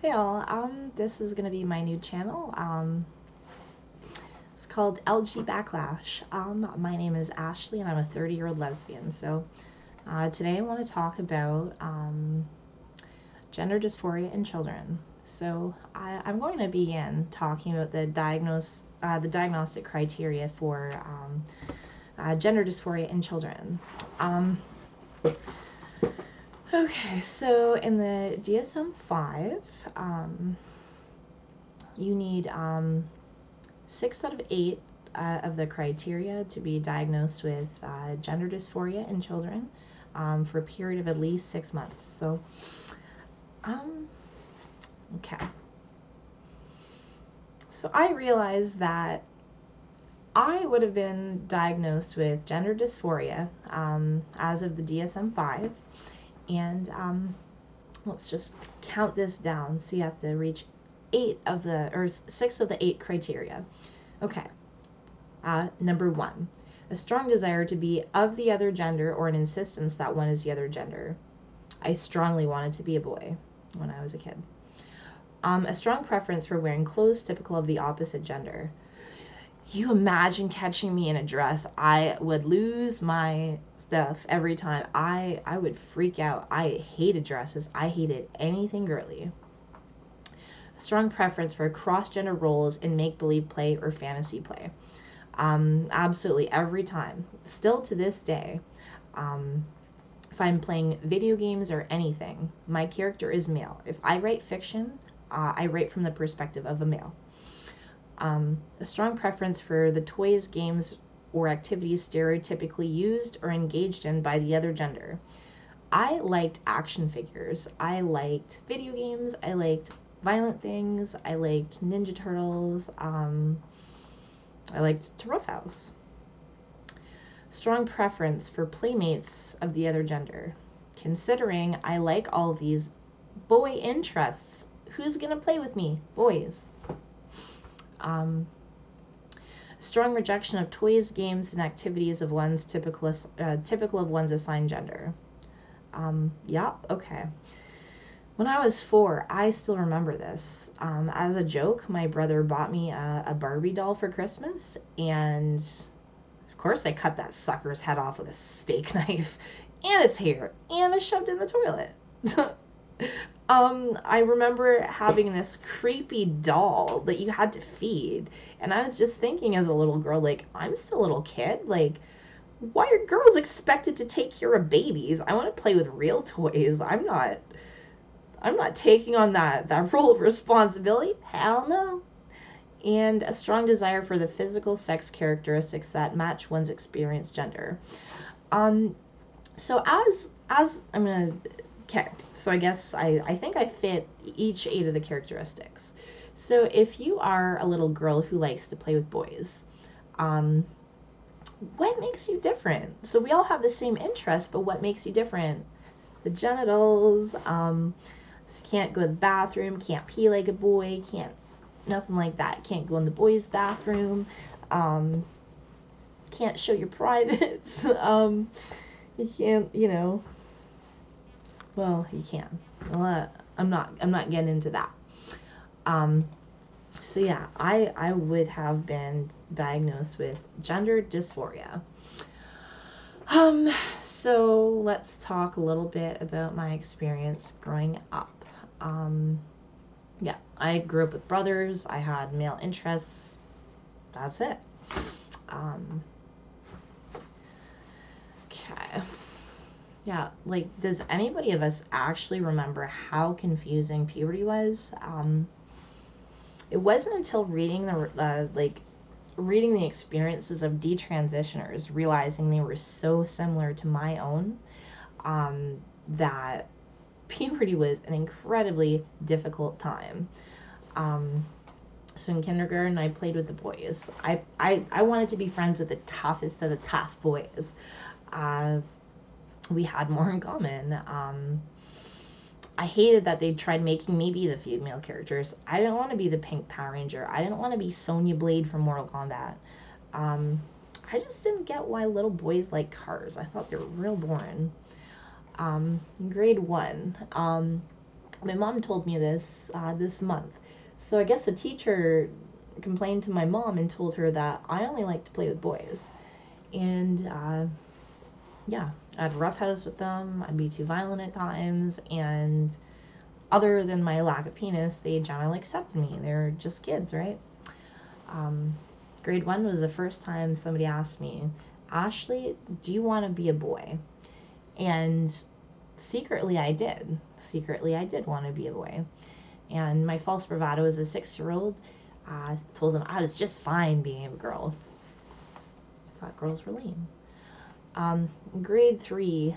Hey all, this is gonna be my new channel. It's called LG Backlash. My name is Ashley and I'm a 30-year-old lesbian. So today I want to talk about gender dysphoria in children. So I'm going to begin talking about the diagnostic criteria for gender dysphoria in children. Okay, so in the DSM-5, you need 6 out of 8 of the criteria to be diagnosed with gender dysphoria in children for a period of at least 6 months. So, okay. So I realized that I would have been diagnosed with gender dysphoria as of the DSM-5, and let's just count this down. So you have to reach 6 of the 8 criteria. Okay. Number 1, a strong desire to be of the other gender or an insistence that one is the other gender. I strongly wanted to be a boy when I was a kid. A strong preference for wearing clothes typical of the opposite gender. You imagine catching me in a dress, I would lose my stuff every time. I would freak out. I hated dresses. I hated anything girly. A strong preference for cross-gender roles in make-believe play or fantasy play. Absolutely every time. Still to this day, if I'm playing video games or anything, my character is male. If I write fiction, I write from the perspective of a male. A strong preference for the toys, games, or activities stereotypically used or engaged in by the other gender. I liked action figures. I liked video games. I liked violent things. I liked Ninja Turtles. I liked to roughhouse. Strong preference for playmates of the other gender. Considering I like all these boy interests, who's gonna play with me? Boys. Strong rejection of toys, games, and activities of one's typical of one's assigned gender. Yeah, okay. When I was 4, I still remember this. As a joke, my brother bought me a Barbie doll for Christmas, and of course I cut that sucker's head off with a steak knife, and its hair, and I shoved it in the toilet. I remember having this creepy doll that you had to feed, and I was just thinking as a little girl, like, I'm still a little kid, like, why are girls expected to take care of babies? I want to play with real toys. I'm not taking on that role of responsibility. Hell no. And a strong desire for the physical sex characteristics that match one's experienced gender. So as I'm gonna, okay, so I guess I think I fit each 8 of the characteristics. So if you are a little girl who likes to play with boys, what makes you different? So we all have the same interest, but what makes you different? The genitals, can't go to the bathroom, can't pee like a boy, can't, nothing like that. Can't go in the boys' bathroom, can't show your privates, you can't, well, you can. Well, I'm not getting into that. So yeah, I would have been diagnosed with gender dysphoria. So let's talk a little bit about my experience growing up. Yeah, I grew up with brothers. I had male interests. That's it. Okay. Yeah, like, does anybody of us actually remember how confusing puberty was? It wasn't until reading reading the experiences of detransitioners, realizing they were so similar to my own, that puberty was an incredibly difficult time. So in kindergarten, I played with the boys. I wanted to be friends with the toughest of the tough boys. We had more in common. I hated that they tried making me be the female characters. I didn't want to be the Pink Power Ranger. I didn't want to be Sonya Blade from Mortal Kombat. I just didn't get why little boys like cars. I thought they were real boring. Grade 1. My mom told me this this month. So I guess the teacher complained to my mom and told her that I only like to play with boys. And yeah, I'd roughhouse with them. I'd be too violent at times. And other than my lack of penis, they generally accepted me. They're just kids, right? Um, grade 1 was the first time somebody asked me, Ashley, do you want to be a boy? And secretly I did. Secretly I did want to be a boy. And my false bravado as a 6-year-old told them I was just fine being a girl. I thought girls were lame. Grade 3,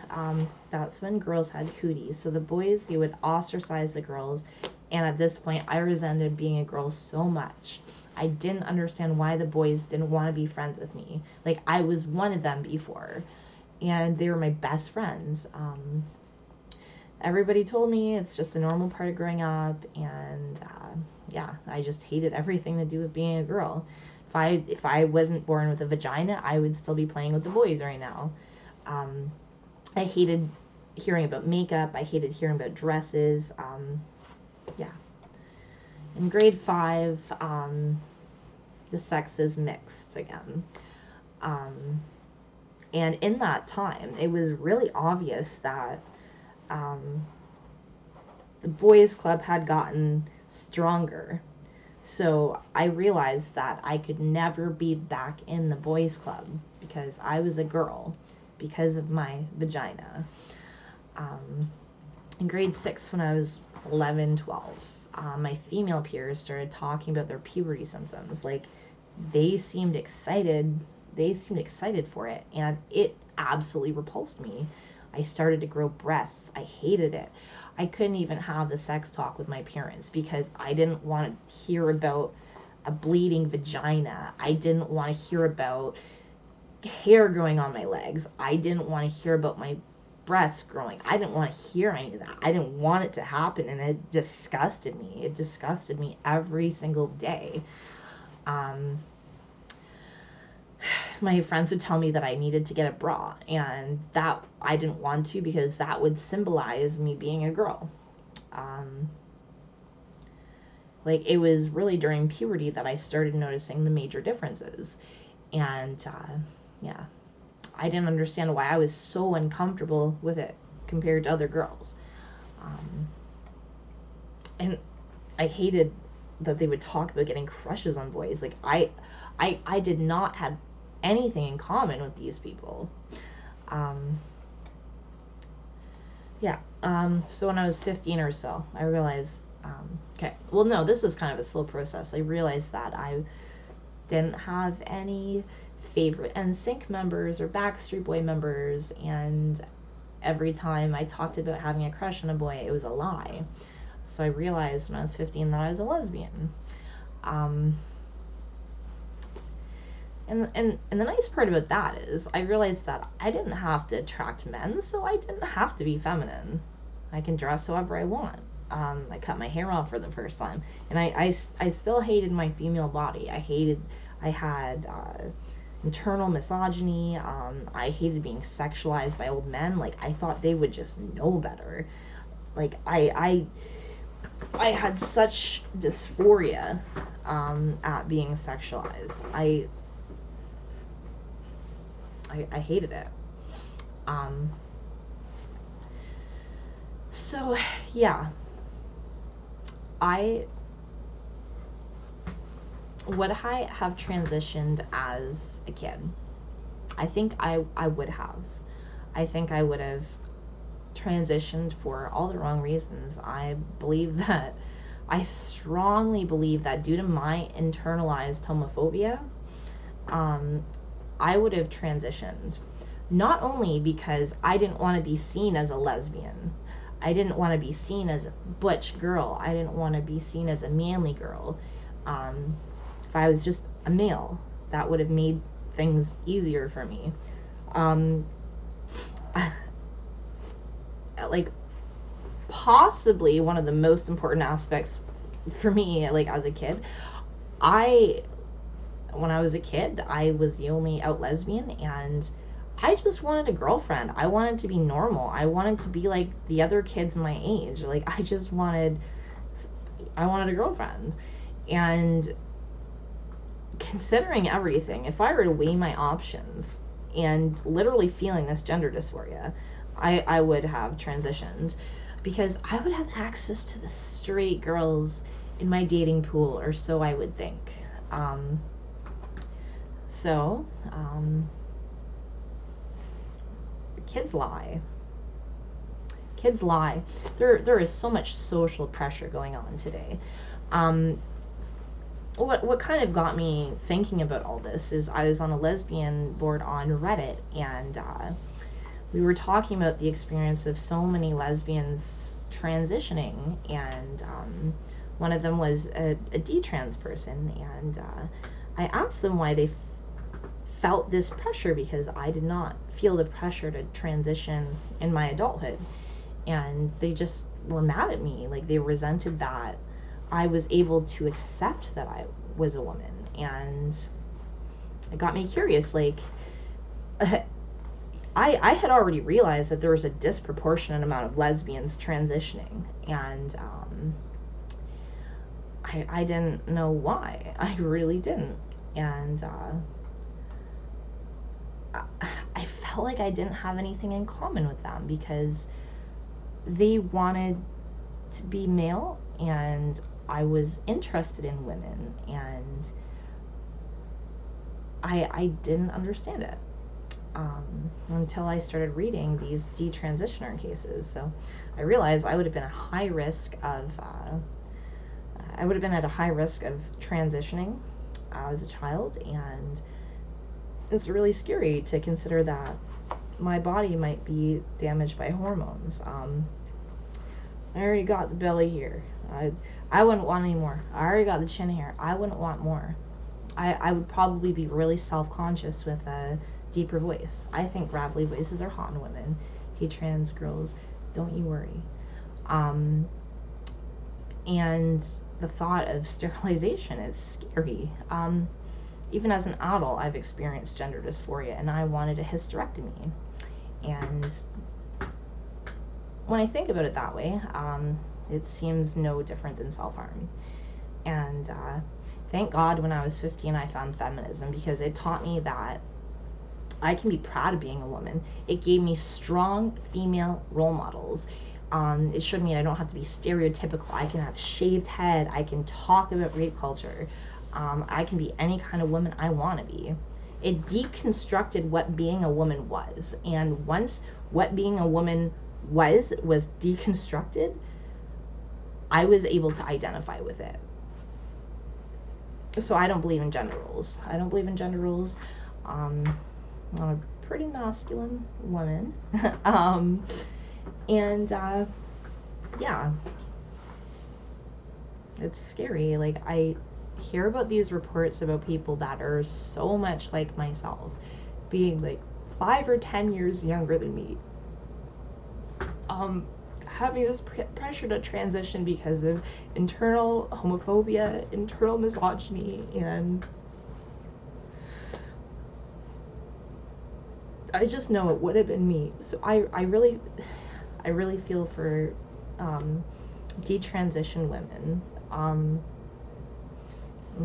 that's when girls had cooties. So the boys, they would ostracize the girls. And at this point, I resented being a girl so much. I didn't understand why the boys didn't want to be friends with me. Like, I was one of them before. And they were my best friends. Everybody told me it's just a normal part of growing up. And yeah, I just hated everything to do with being a girl. If I wasn't born with a vagina, I would still be playing with the boys right now. I hated hearing about makeup. I hated hearing about dresses. Yeah. In grade 5, the sex is mixed again. And in that time, it was really obvious that the boys' club had gotten stronger. So I realized that I could never be back in the boys' club because I was a girl because of my vagina. In grade 6, when I was 11, 12, my female peers started talking about their puberty symptoms. Like, they seemed excited for it, and it absolutely repulsed me. I started to grow breasts. I hated it. I couldn't even have the sex talk with my parents because I didn't want to hear about a bleeding vagina. I didn't want to hear about hair growing on my legs. I didn't want to hear about my breasts growing. I didn't want to hear any of that. I didn't want it to happen, and it disgusted me. It disgusted me every single day. My friends would tell me that I needed to get a bra, and that I didn't want to because that would symbolize me being a girl. Like, it was really during puberty that I started noticing the major differences. And yeah, I didn't understand why I was so uncomfortable with it compared to other girls. And I hated that they would talk about getting crushes on boys. Like, I did not have anything in common with these people. Yeah. So when I was 15 or so, I realized, okay, well, no, this was kind of a slow process. I realized that I didn't have any favorite NSYNC members or Backstreet Boy members, and every time I talked about having a crush on a boy, it was a lie. So I realized when I was 15 that I was a lesbian. And the nice part about that is I realized that I didn't have to attract men, so I didn't have to be feminine. I can dress however I want. I cut my hair off for the first time, and I still hated my female body. I had internal misogyny. I hated being sexualized by old men. Like, I thought they would just know better. Like, I had such dysphoria at being sexualized. I hated it. So yeah, would I have transitioned as a kid? I think I would have. I think I would have transitioned for all the wrong reasons. I strongly believe that due to my internalized homophobia, I would have transitioned. Not only because I didn't want to be seen as a lesbian, I didn't want to be seen as a butch girl, I didn't want to be seen as a manly girl. If I was just a male, that would have made things easier for me. Like, possibly one of the most important aspects for me, like, as a kid, when I was a kid, I was the only out lesbian, and I just wanted a girlfriend. I wanted to be normal. I wanted to be like the other kids my age. Like, I wanted a girlfriend. And considering everything, if I were to weigh my options and literally feeling this gender dysphoria, I would have transitioned, because I would have access to the straight girls in my dating pool, or so I would think. Um, so, kids lie. Kids lie. There is so much social pressure going on today. What kind of got me thinking about all this is I was on a lesbian board on Reddit, and we were talking about the experience of so many lesbians transitioning, and one of them was a detrans person, and I asked them why they felt this pressure, because I did not feel the pressure to transition in my adulthood, and they just were mad at me. Like, they resented that I was able to accept that I was a woman, and it got me curious. Like, I had already realized that there was a disproportionate amount of lesbians transitioning, and I didn't know why. I really didn't. And I felt like I didn't have anything in common with them, because they wanted to be male, and I was interested in women, and I didn't understand it until I started reading these detransitioner cases. So I realized I would have been at a high risk of transitioning as a child, and it's really scary to consider that my body might be damaged by hormones. I already got the belly here. I wouldn't want any more. I already got the chin hair. I wouldn't want more. I would probably be really self-conscious with a deeper voice. I think gravelly voices are hot in women. Detrans girls, don't you worry. And the thought of sterilization is scary. Even as an adult, I've experienced gender dysphoria, and I wanted a hysterectomy. And when I think about it that way, it seems no different than self-harm. And thank God when I was 15 I found feminism, because it taught me that I can be proud of being a woman. It gave me strong female role models. It showed me I don't have to be stereotypical. I can have a shaved head. I can talk about rape culture. I can be any kind of woman I want to be. It deconstructed what being a woman was. And once what being a woman was deconstructed, I was able to identify with it. So I don't believe in gender roles. I don't believe in gender roles. I'm a pretty masculine woman. Yeah, it's scary. Like, I hear about these reports about people that are so much like myself, being like 5 or 10 years younger than me, having this pressure to transition because of internal homophobia, internal misogyny, and I just know it would have been me. So I really feel for detransition women, and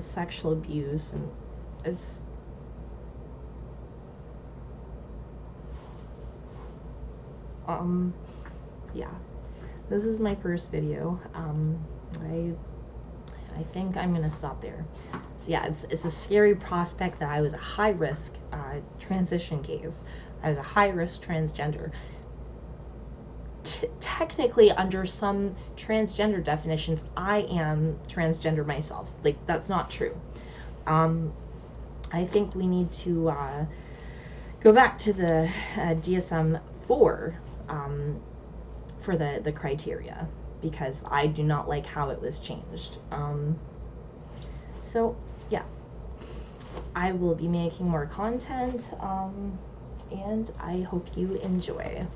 sexual abuse, and it's yeah, this is my first video. I think I'm gonna stop there. So yeah, it's a scary prospect that I was a high risk transition case. I was a high risk transgender. Technically, under some transgender definitions, I am transgender myself. Like, that's not true. I think we need to go back to the DSM-4 for the criteria, because I do not like how it was changed. So yeah, I will be making more content, and I hope you enjoy.